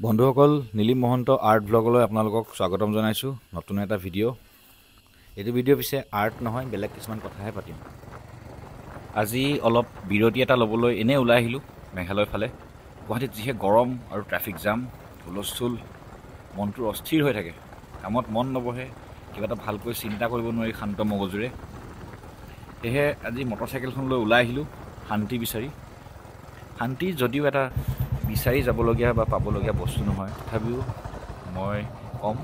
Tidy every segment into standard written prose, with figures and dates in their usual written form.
বন্ধুসকল, নীলিম মহন্ত আৰ্ট ব্লগলৈ আপোনালোকক স্বাগতম জনাইছোঁ। নতুন এটা ভিডিঅ'। এইটো ভিডিঅ' পিছে আৰ্ট নহয়, বেলেগ কিছুমান কথাহে পাতিম। আজি অলপ বিৰতি এটা ল'বলৈ এনেই ওলাই আহিলোঁ মেঘালয়ৰ ফালে। গুৱাহাটীত যিহে গৰম আৰু ট্ৰেফিক জাম, হুলস্থুল, মনটো অস্থিৰ হৈ থাকে। কামত মন নবহে, কিবা এটা ভালকৈ চিন্তা কৰিব নোৱাৰি শান্ত মগজুৰে। সেয়েহে আজি মটৰচাইকেলখন লৈ ওলাই আহিলোঁ শান্তি বিচাৰি। শান্তি যদিও এটা বিচাৰি যাবলগীয়া বা পাবলগীয়া বস্তু নহয়, তথাপিও মই ক'ম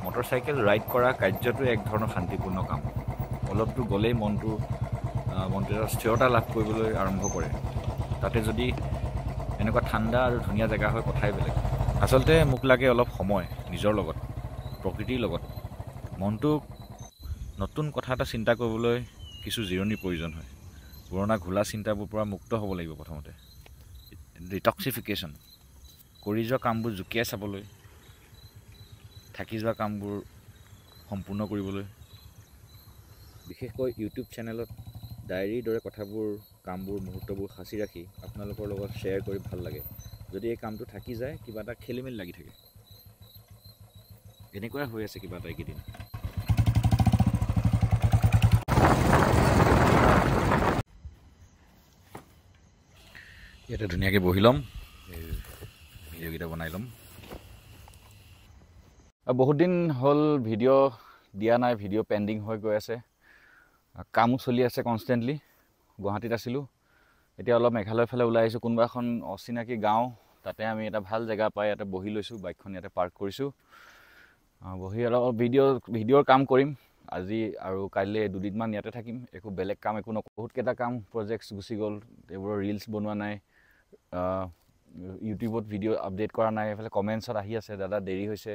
মটৰচাইকেল ৰাইড কৰা কাৰ্যটোৱে এক ধৰণৰ শান্তিপূৰ্ণ কাম। অলপ দূৰ গ'লেই মনটো এটা স্থিৰতা লাভ কৰিবলৈ আৰম্ভ কৰে। তাতে যদি এনেকুৱা ঠাণ্ডা আৰু ধুনীয়া জেগা হয়, কথাই বেলেগ। আচলতে মোক লাগে অলপ সময় নিজৰ লগত, প্ৰকৃতিৰ লগত। মনটোক নতুন কথা এটা চিন্তা কৰিবলৈ কিছু জিৰণিৰ প্ৰয়োজন হয়। পুৰণা ঘোলা চিন্তাবোৰ পৰা মুক্ত হ'ব লাগিব। প্ৰথমতে ডিটক্সিফিকেশ্যন, কৰি যোৱা কামবোৰ জুকিয়াই চাবলৈ, থাকি যোৱা কামবোৰ সম্পূৰ্ণ কৰিবলৈ। বিশেষকৈ ইউটিউব চেনেলত ডায়েৰীৰ দৰে কথাবোৰ, কামবোৰ, মুহূৰ্তবোৰ সাঁচি ৰাখি আপোনালোকৰ লগত শ্বেয়াৰ কৰি ভাল লাগে। যদি এই কামটো থাকি যায়, কিবা এটা খেলি মেলি লাগি থাকে। এনেকুৱাই হৈ আছে কিবা এটা এইকেইদিন। ইয়াতে ধুনীয়াকৈ বহি ল'ম, ভিডিঅ'কেইটা বনাই ল'ম। বহুত দিন হ'ল ভিডিঅ' দিয়া নাই, ভিডিঅ' পেণ্ডিং হৈ গৈ আছে। কামো চলি আছে কনষ্টেণ্টলি। গুৱাহাটীত আছিলোঁ, এতিয়া অলপ মেঘালয়ৰ ফালে ওলাই আহিছোঁ। কোনোবা এখন অচিনাকি গাঁও, তাতে আমি এটা ভাল জেগা পাই ইয়াতে বহি লৈছোঁ, বাইকখন ইয়াতে পাৰ্ক কৰিছোঁ। বহি অলপ ভিডিঅ'ৰ কাম কৰিম আজি, আৰু কাইলৈ দুদিনমান ইয়াতে থাকিম। একো বেলেগ কাম একো নকৰোঁ। বহুতকেইটা কাম প্ৰজেক্টছ গুচি গ'ল, এইবোৰৰ ৰিলছ বনোৱা নাই, ইউটিউবত ভিডিঅ' আপডেট কৰা নাই। এইফালে কমেণ্টছত আহি আছে, দাদা দেৰি হৈছে।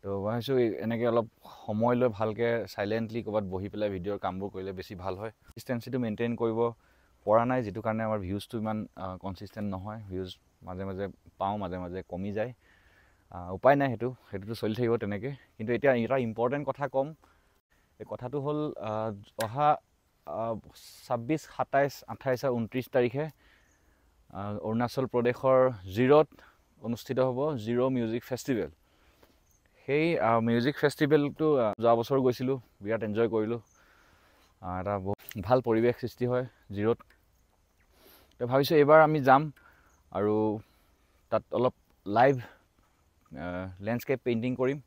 তো মই ভাবিছোঁ এনেকৈ অলপ সময় লৈ ভালকৈ চাইলেণ্টলি ক'ৰবাত বহি পেলাই ভিডিঅ'ৰ কামবোৰ কৰিলে বেছি ভাল হয়। কনচিষ্টেঞ্চিটো মেইনটেইন কৰিব পৰা নাই, যিটো কাৰণে আমাৰ ভিউজটো ইমান কনচিষ্টেণ্ট নহয়। ভিউজ মাজে মাজে পাওঁ, মাজে মাজে কমি যায়। উপায় নাই, সেইটোতো চলি থাকিব তেনেকৈ। কিন্তু এতিয়া এটা ইম্পৰ্টেণ্ট কথা ক'ম। এই কথাটো হ'ল অহা 26, 27, 28 আৰু 29 তাৰিখে অৰুণাচল প্ৰদেশৰ জিৰ'ত অনুষ্ঠিত হ'ব জিৰ' মিউজিক ফেষ্টিভেল। সেই মিউজিক ফেষ্টিভেলটো যোৱা বছৰ গৈছিলোঁ, বিৰাট এনজয় কৰিলোঁ। এটা বহুত ভাল পৰিৱেশ সৃষ্টি হয় জিৰ'ত। তো ভাবিছোঁ এইবাৰ আমি যাম আৰু তাত অলপ লাইভ লেণ্ডস্কেপ পেইণ্টিং কৰিম।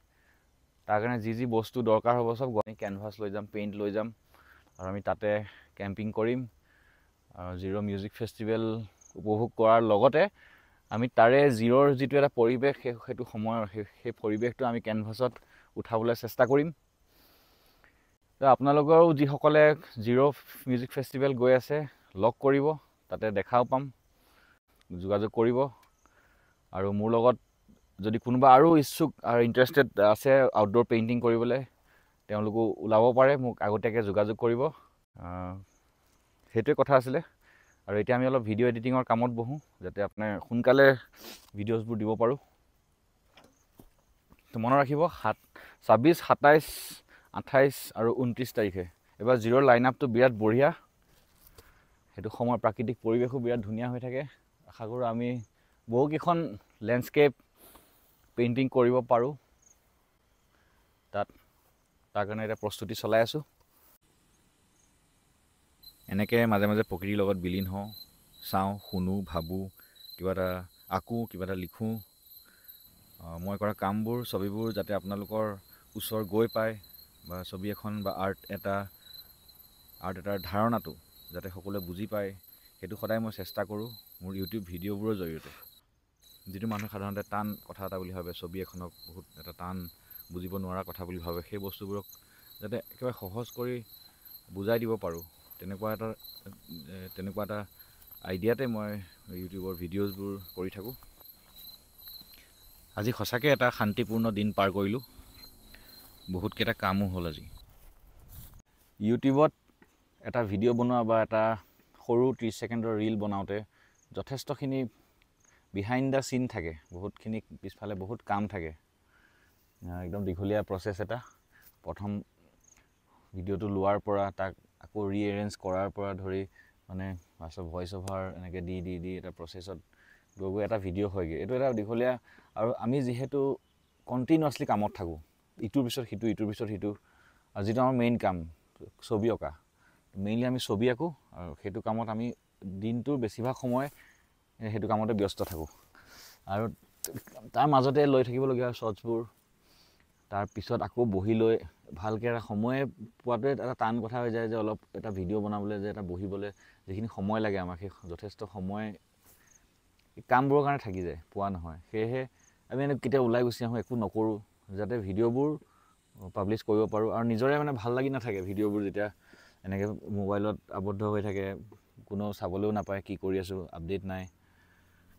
তাৰ কাৰণে যি বস্তু দৰকাৰ হ'ব চব কেনভাছ লৈ যাম, পেইণ্ট লৈ যাম, আৰু আমি তাতে কেম্পিং কৰিম। জিৰ' মিউজিক ফেষ্টিভেল উপভোগ কৰাৰ লগতে আমি তাৰে জিৰ'ৰ যিটো এটা পৰিৱেশ, সেইটো সময়ৰ সেই পৰিৱেশটো আমি কেনভাছত উঠাবলৈ চেষ্টা কৰিম। তো আপোনালোকেও যিসকলে জিৰ' মিউজিক ফেষ্টিভেল গৈ আছে, লগ কৰিব, তাতে দেখাও পাম, যোগাযোগ কৰিব। আৰু মোৰ লগত যদি কোনোবা আৰু ইচ্ছুক আৰু ইণ্টাৰেষ্টেড আছে আউটডোৰ পেইণ্টিং কৰিবলৈ, তেওঁলোকো ওলাব পাৰে, মোক আগতীয়াকৈ যোগাযোগ কৰিব। সেইটোৱে কথা আছিলে। আৰু এতিয়া আমি অলপ ভিডিঅ' এডিটিঙৰ কামত বহোঁ, যাতে আপোনাৰ সোনকালে ভিডিঅ'জবোৰ দিব পাৰোঁ। তো মনত ৰাখিব 26, 27, 28 আৰু 29 তাৰিখে। এইবাৰ জিৰ'ৰ লাইন আপটো বিৰাট বঢ়িয়া। সেইটো সময়ৰ প্ৰাকৃতিক পৰিৱেশো বিৰাট ধুনীয়া হৈ থাকে। আশা কৰোঁ আমি বহুকেইখন লেণ্ডস্কেপ পেইণ্টিং কৰিব পাৰোঁ তাত। তাৰ কাৰণে এতিয়া প্ৰস্তুতি চলাই আছোঁ। এনেকৈ মাজে মাজে প্ৰকৃতিৰ লগত বিলীন হওঁ, চাওঁ, শুনো, ভাবোঁ, কিবা এটা আঁকোঁ, কিবা এটা লিখোঁ। মই কৰা কামবোৰ, ছবিবোৰ যাতে আপোনালোকৰ ওচৰ গৈ পায়, বা ছবি এখন বা আৰ্ট এটাৰ ধাৰণাটো যাতে সকলোৱে বুজি পায়, সেইটো সদায় মই চেষ্টা কৰোঁ মোৰ ইউটিউব ভিডিঅ'বোৰৰ জৰিয়তে। যিটো মানুহে সাধাৰণতে টান কথা এটা বুলি ভাবে, ছবি এখনক বহুত এটা টান, বুজিব নোৱাৰা কথা বুলি ভাবে, সেই বস্তুবোৰক যাতে একেবাৰে সহজ কৰি বুজাই দিব পাৰোঁ, তেনেকুৱা এটা আইডিয়াতে মই ইউটিউবৰ ভিডিঅ'জবোৰ কৰি থাকোঁ। আজি সঁচাকৈ এটা শান্তিপূৰ্ণ দিন পাৰ কৰিলোঁ। বহুতকেইটা কামো হ'ল আজি। ইউটিউবত এটা ভিডিঅ' বনোৱা বা এটা সৰু 30 ছেকেণ্ডৰ ৰীল বনাওঁতে যথেষ্টখিনি বিহাইণ্ড দ্য চিন থাকে, বহুতখিনি পিছফালে বহুত কাম থাকে। একদম দীঘলীয়া প্ৰচেছ এটা। প্ৰথম ভিডিঅ'টো লোৱাৰ পৰা তাক আকৌ ৰিএৰেঞ্জ কৰাৰ পৰা ধৰি, মানে ভইচ অভাৰ এনেকৈ দি এটা প্ৰচেছত গৈ গৈ এটা ভিডিঅ' হয়গৈ। এইটো এটা দীঘলীয়া, আৰু আমি যিহেতু কণ্টিনিউৱাছলি কামত থাকোঁ, ইটোৰ পিছত সিটো ইটোৰ পিছত সিটো, আৰু যিটো আমাৰ মেইন কাম ছবি অঁকা, মেইনলি আমি ছবি আঁকোঁ, আৰু সেইটো কামত আমি দিনটোৰ বেছিভাগ সময় সেইটো কামতে ব্যস্ত থাকোঁ। আৰু তাৰ মাজতে লৈ থাকিবলগীয়া শ্বৰ্টছবোৰ, তাৰপিছত আকৌ বহি লৈ ভালকৈ এটা সময় পোৱাটোৱে এটা টান কথা হৈ যায়, যে অলপ এটা ভিডিঅ' বনাবলৈ যে এটা বহিবলৈ যিখিনি সময় লাগে আমাক, সেই যথেষ্ট সময় কামবোৰৰ কাৰণে থাকি যায়, পোৱা নহয়। সেয়েহে আমি কেতিয়া ওলাই গুচি আহোঁ, একো নকৰোঁ, যাতে ভিডিঅ'বোৰ পাব্লিছ কৰিব পাৰোঁ। আৰু নিজৰে মানে ভাল লাগি নাথাকে ভিডিঅ'বোৰ যেতিয়া এনেকৈ মোবাইলত আবদ্ধ হৈ থাকে, কোনো চাবলৈও নাপায় কি কৰি আছোঁ, আপডেট নাই।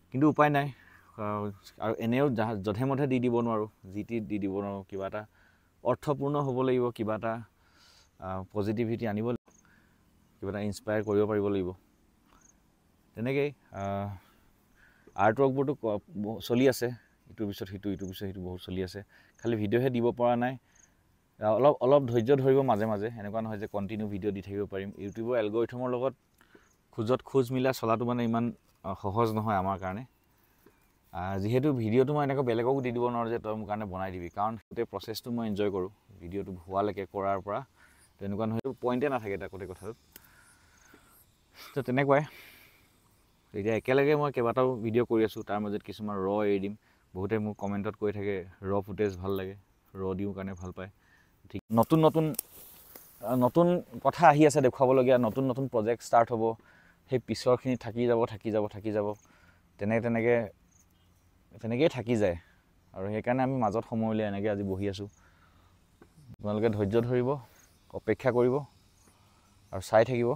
কিন্তু উপায় নাই, আৰু এনেও যধে মধে দি দিব নোৱাৰোঁ, যি টি দি দিব নোৱাৰোঁ। কিবা এটা অৰ্থপূৰ্ণ হ'ব লাগিব, কিবা এটা পজিটিভিটি আনিব লাগিব, কিবা এটা ইনস্পায়াৰ কৰিব পাৰিব লাগিব। তেনেকেই আৰ্ট ৱৰ্কবোৰতো চলি আছে, ইটোৰ পিছত সিটো ইটোৰ পিছত সিটো বহুত চলি আছে। খালি ভিডিঅ'হে দিব পৰা নাই। অলপ ধৈৰ্য ধৰিব মাজে মাজে, এনেকুৱা নহয় যে কণ্টিনিউ ভিডিঅ' দি থাকিব পাৰিম। ইউটিউবৰ এলগৰিথমৰ লগত খোজ মিলাই চলাটো মানে ইমান সহজ নহয় আমাৰ কাৰণে। যিহেতু ভিডিঅ'টো মই এনেকৈ বেলেগকো দি দিব নোৱাৰোঁ যে তই মোৰ কাৰণে বনাই দিবি, কাৰণ গোটেই প্ৰচেছটো মই এনজয় কৰোঁ, ভিডিঅ'টো হোৱালৈকে কৰাৰ পৰা। তেনেকুৱা নহয়, পইণ্টে নাথাকে তাক গোটেই কথাটোত। তো তেনেকুৱাই এতিয়া একেলগে মই কেইবাটাও ভিডিঅ' কৰি আছোঁ, তাৰ মাজত কিছুমান এৰি দিম। বহুতে মোক কমেণ্টত কৈ থাকে ফুটেজ ভাল লাগে, দিওঁ কাৰণে ভাল পায়। ঠিক নতুন কথা আহি আছে দেখুৱাবলগীয়া, নতুন প্ৰজেক্ট ষ্টাৰ্ট হ'ব। সেই পিছৰখিনি থাকি যাব তেনেকেই থাকি যায়। আৰু সেইকাৰণে আমি মাজত সময় উলিয়াই এনেকৈ আজি বহি আছোঁ। আপোনালোকে ধৈৰ্য ধৰিব, অপেক্ষা কৰিব আৰু চাই থাকিব।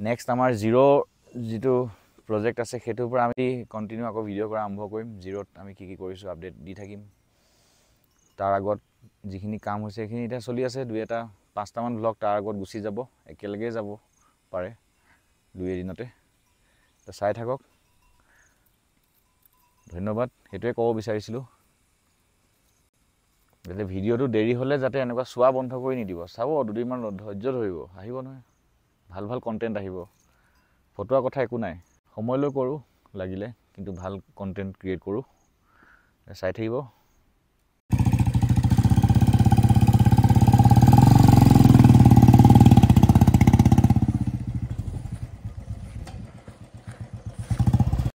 নেক্সট আমাৰ যিটো প্ৰজেক্ট আছে, সেইটোৰ পৰা আমি কণ্টিনিউ আকৌ ভিডিঅ' কৰা আৰম্ভ কৰিম। জিৰ'ত আমি কি কৰিছোঁ আপডেট দি থাকিম। তাৰ আগত যিখিনি কাম হৈছে সেইখিনি এতিয়া চলি আছে, 5টামান ভ্লগ তাৰ আগত গুচি যাব, একেলগেই যাব পাৰে 2 এদিনতে। তো চাই থাকক, ধন্যবাদ। সেইটোৱে ক'ব বিচাৰিছিলোঁ, যাতে ভিডিঅ'টো দেৰি হ'লে যাতে এনেকুৱা চোৱা বন্ধ কৰি নিদিব। চাব, 2 দিনমান ধৈৰ্য ধৰিব, আহিব নহয়, ভাল কণ্টেণ্ট আহিব। ফটোৱাৰ কথা একো নাই, সময় লৈ কৰোঁ লাগিলে, কিন্তু ভাল কণ্টেণ্ট ক্ৰিয়েট কৰোঁ। চাই থাকিব।